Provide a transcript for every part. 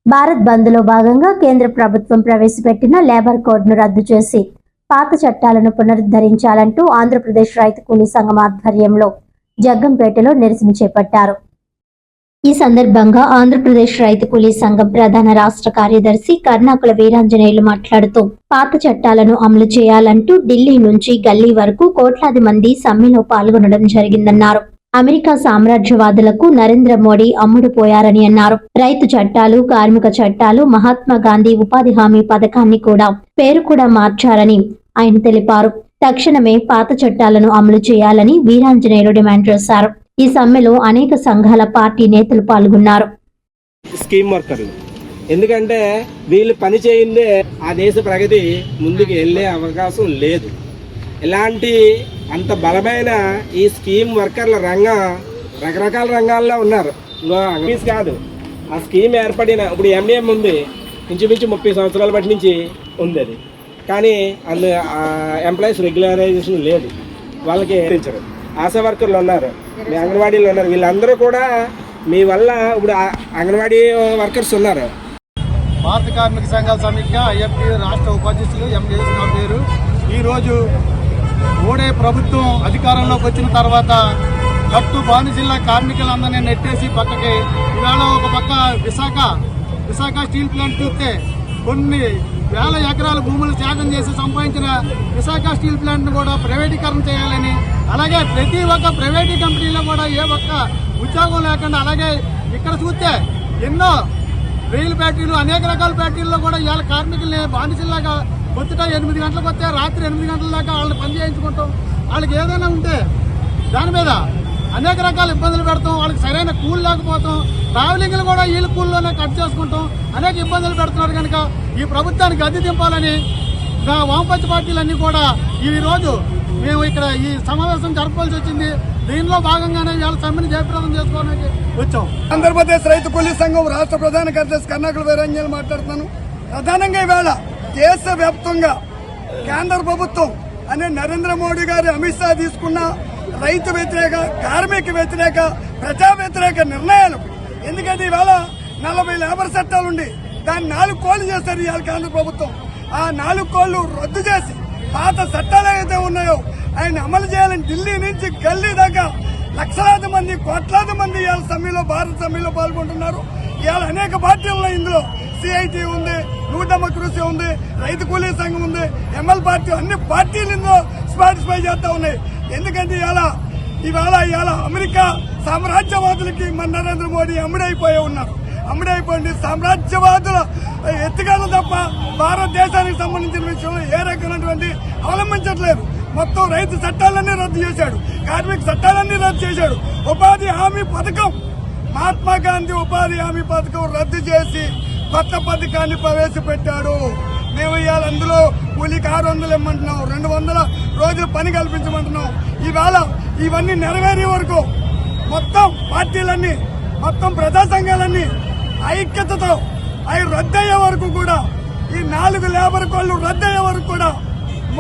భారత్ బంద్ లో భాగంగా కేంద్ర ప్రభుత్వం ప్రవేశపెట్టిన లేబర్ కోడ్ను రద్దు చేసి పాత చట్టాలను పునరుద్ధరించాలంటూ ఆంధ్రప్రదేశ్ రైతు కూలీ సంఘం ఆధ్వర్యంలో జగ్గంపేటలో నిరసన చేపట్టారు. ఈ సందర్భంగా ఆంధ్రప్రదేశ్ రైతు కూలీ సంఘం ప్రధాన రాష్ట్ర కార్యదర్శి కర్ణాకుల వీరాంజనేయులు మాట్లాడుతూ పాత చట్టాలను అమలు చేయాలంటూ ఢిల్లీ నుంచి గల్లీ వరకు కోట్లాది మంది సమ్మెలో పాల్గొనడం జరిగిందన్నారు. అమెరికా సామ్రాజ్యవాదులకు నరేంద్ర మోడీ అమ్ముడుపోయారని అన్నారు. రైతు చట్టాలు, కార్మిక చట్టాలు, మహాత్మా గాంధీ ఉపాధి హామీ పథకాన్ని కూడా పేరు కూడా మార్చారని ఆయన తెలిపారు. తక్షణమే పాత చట్టాలను అమలు చేయాలని వీరాంజనేయులు డిమాండ్ చేశారు. ఈ సమ్మెలో అనేక సంఘాల పార్టీ నేతలు పాల్గొన్నారు. స్కీమ్ వర్కర్లు ఎందుకంటే వీళ్ళు పని చేయిందే ఆ దేశ ప్రగతి ముందుకు వెళ్ళే అవకాశం లేదు. ఇలాంటి అంత బలమైన ఈ స్కీమ్ వర్కర్ల రంగం రకరకాల రంగాల్లో ఉన్నారు. కాదు ఆ స్కీమ్ ఏర్పడిన ఇప్పుడు ఎంఏఎం ఉంది, ఇంచుమించు 30 సంవత్సరాల బట్టి నుంచి ఉంది అది. కానీ అందులో ఎంప్లాయీస్ రెగ్యులరైజేషన్ లేదు, వాళ్ళకి ఇచ్చారు. ఆశా వర్కర్లు ఉన్నారు, మీ అంగన్వాడీలు ఉన్నారు, వీళ్ళందరూ కూడా మీ వల్ల ఇప్పుడు అంగన్వాడీ వర్కర్స్ ఉన్నారు. భారత కార్మిక సంఘాల సమితిగా ఐఎఫ్టీ రాష్ట్ర ఉపాధ్యక్షులు ఎంజేఎస్ నా పేరు. ఈరోజు మోడీ ప్రభుత్వం అధికారంలోకి వచ్చిన తర్వాత కట్టు బానిసల కార్మికులందరినీ నెట్టేసి పక్కకి ఇవాళ ఒక పక్క విశాఖ స్టీల్ ప్లాంట్ చూస్తే కొన్ని వేల ఎకరాల భూములు త్యాగం చేసి సంపాదించిన విశాఖ స్టీల్ ప్లాంట్ను కూడా ప్రైవేటీకరణ చేయాలని, అలాగే ప్రతి ఒక్క ప్రైవేటీ కంపెనీలో కూడా ఏ ఒక్క ఉద్యోగం లేకుండా, అలాగే ఇక్కడ చూస్తే ఎన్నో రైలు ఫ్యాక్టరీలు, అనేక రకాల ఫ్యాక్టరీల్లో కూడా ఇవాళ కార్మికుల్ని బానిసల్లాగా పొద్దుట 8 గంటలకు వస్తే రాత్రి 8 గంటల దాకా వాళ్ళని పని చేయించుకుంటాం. వాళ్ళకి ఏదైనా ఉంటే దాని మీద అనేక రకాల ఇబ్బందులు పెడతాం. వాళ్ళకి సరైన కూల్ లేకపోతాం, ట్రావెలింగ్లు కూడా వీళ్ళ కూల్లోనే కట్ చేసుకుంటాం. అనేక ఇబ్బందులు పెడుతున్నారు. కనుక ఈ ప్రభుత్వానికి గద్దె దింపాలని వామపక్ష పార్టీలన్నీ కూడా ఈ రోజు మేము ఇక్కడ ఈ సమావేశం జరపాల్సి వచ్చింది. దీనిలో భాగంగానే ఇవాళ సమ్మెను జయప్రదం చేసుకోవడానికి వచ్చాం. ఆంధ్రప్రదేశ్ రైతు కూలీ సంఘం రాష్ట్ర ప్రధాన కార్యదర్శి కర్ణాకుల వీరాంజనేయులు మాట్లాడుతున్నాను. ప్రధానంగా ఇవాళ దేశవ్యాప్తంగా కేంద్ర ప్రభుత్వం అనే నరేంద్ర మోడీ గారి అమిత్ షా తీసుకున్న రైతు వ్యతిరేక, కార్మిక వ్యతిరేక, ప్రజా వ్యతిరేక నిర్ణయాలు. ఎందుకంటే ఇవాళ 40 లేబర్ చట్టాలుండి దాన్ని 4 కోళ్లు చేస్తారు ఇవాళ కేంద్ర ప్రభుత్వం. ఆ 4 కోళ్లు రద్దు చేసి పాత చట్టాలు ఏదైతే ఉన్నాయో ఆయన అమలు చేయాలని ఢిల్లీ నుంచి గల్లీ దాకా లక్షలాది మంది, కోట్లాది మంది ఇవాళ సమ్మెలో, భారత సమ్మెలో పాల్గొంటున్నారు. ఇవాళ అనేక పార్టీల్లో ఇందులో సిఐటి ఉంది, న్యూ డెమోక్రసీ ఉంది, రైతు కూలీ సంఘం ఉంది, ఎంఎల్ పార్టీ, అన్ని పార్టీలు ఇందులో పార్టిసిపై చేస్తా ఉన్నాయి. ఎందుకంటే ఇవాళ అమెరికా సామ్రాజ్యవాదులకి మన నరేంద్ర మోడీ అమ్ముడైపోయి ఉన్నారు. అమ్ముడైపోయింది సామ్రాజ్యవాదుల ఎత్తుగాలు తప్ప భారతదేశానికి సంబంధించిన విషయంలో ఏ రకమైనటువంటి అవలంబించట్లేదు. మొత్తం రైతు చట్టాలన్నీ రద్దు చేశాడు, కార్మిక చట్టాలన్నీ రద్దు చేశాడు. ఉపాధి హామీ పథకం, మహాత్మా గాంధీ ఉపాధి హామీ పథకం రద్దు చేసి కొత్త పథకాన్ని ప్రవేశపెట్టాడు. మేము ఇవాళ అందులో కూలీకి 600 ఇమ్మంటున్నాం, 200 రోజులు పని కల్పించమంటున్నాం. ఇవాళ ఇవన్నీ నెరవేరే వరకు మొత్తం పార్టీలన్నీ, మొత్తం ప్రజా సంఘాలన్నీ ఐక్యతతో అవి రద్దయ్యే వరకు కూడా, ఈ 4 లేబర్ కోళ్లు రద్దయ్యే వరకు కూడా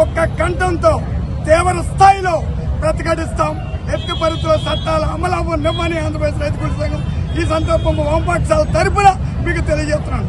ఒక్క కంఠంతో తీవ్ర స్థాయిలో ప్రతిఘటిస్తాం. ఎట్టి పరిస్థితుల్లో చట్టాల అమలు అవ్వనివ్వని ఆంధ్రప్రదేశ్ రైతు కూలీ సంఘం ఈ సందర్భంగా వామపక్షాల తరపున మీకు తెలియజేస్తున్నాను.